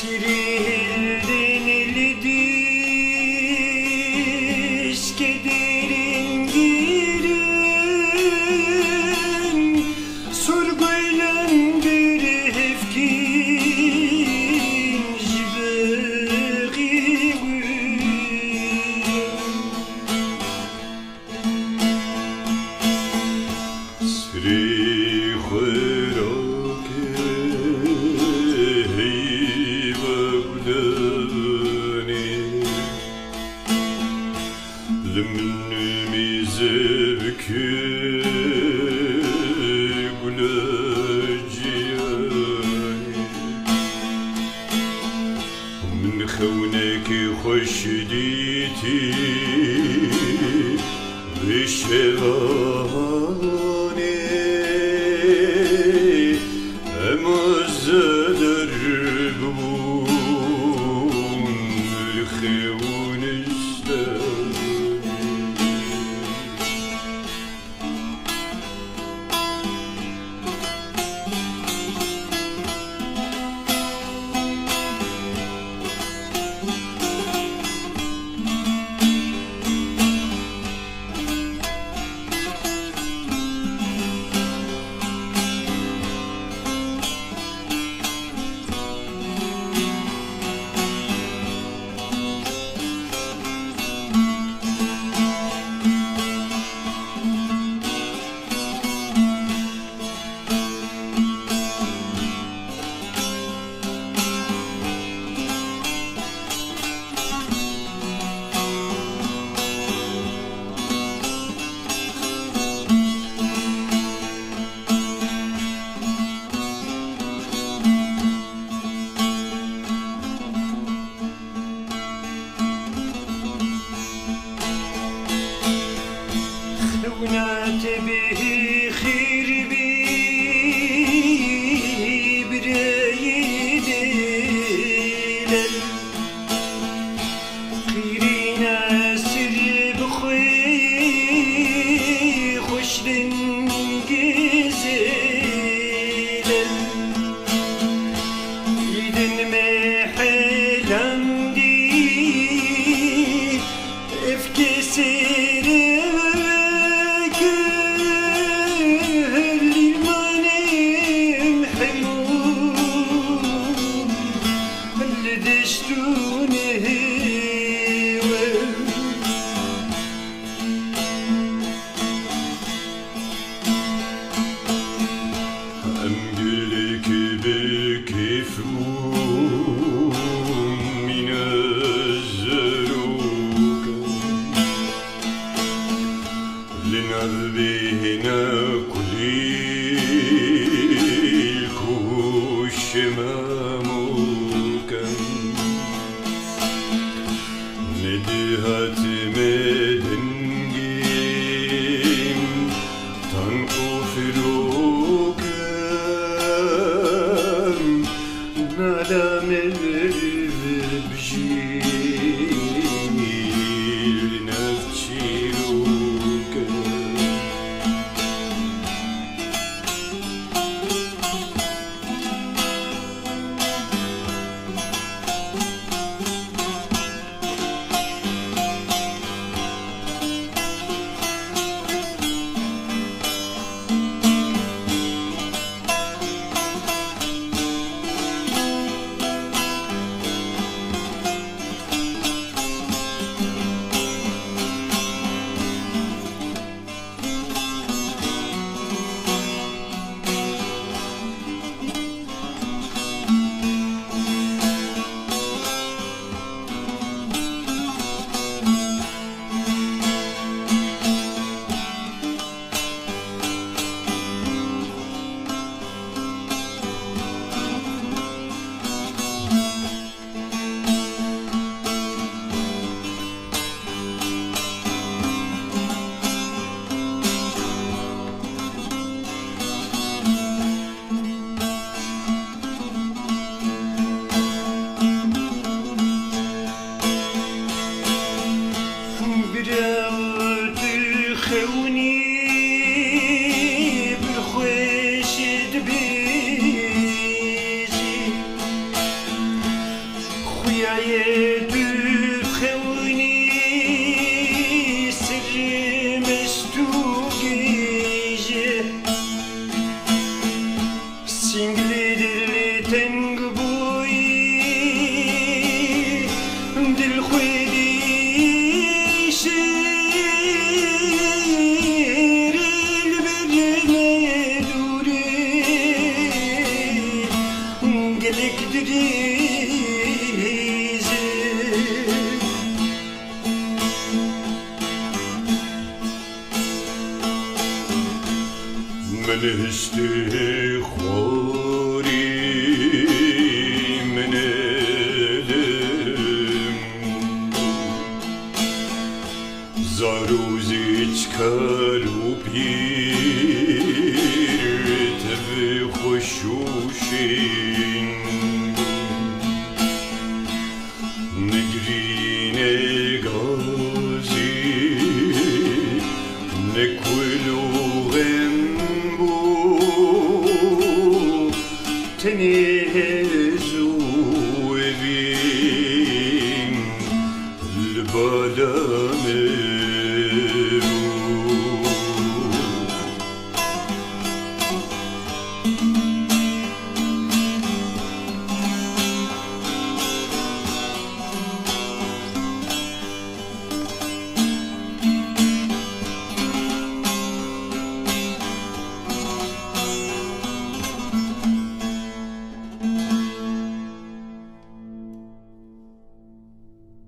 Sirildin ilidiş kederin girin Surguylan bir hefkin jibegi Sri khurake Zevki gülaciyani Min khevneki hoşditi Bişevani Emazzer bun Khevun ister خونات به خير بريد خيرنا سر بخوي خوش دنجزل يدن محلم دي افكسر أمجلك بكفوم من الزروق لنربينا كل الكوش ماموكا ندهت مدنجيم تنقفلوك نعلم البجيل نفتشلوك Rüyayı düfhevni sırrı mestu gece Singli dil teng boy dil khwedi şir el berme dure gelek diri من هشتی خوری من دلم زاروزی چکارو پیر تب خوشوشین نگرین گازی نکولوغم Seni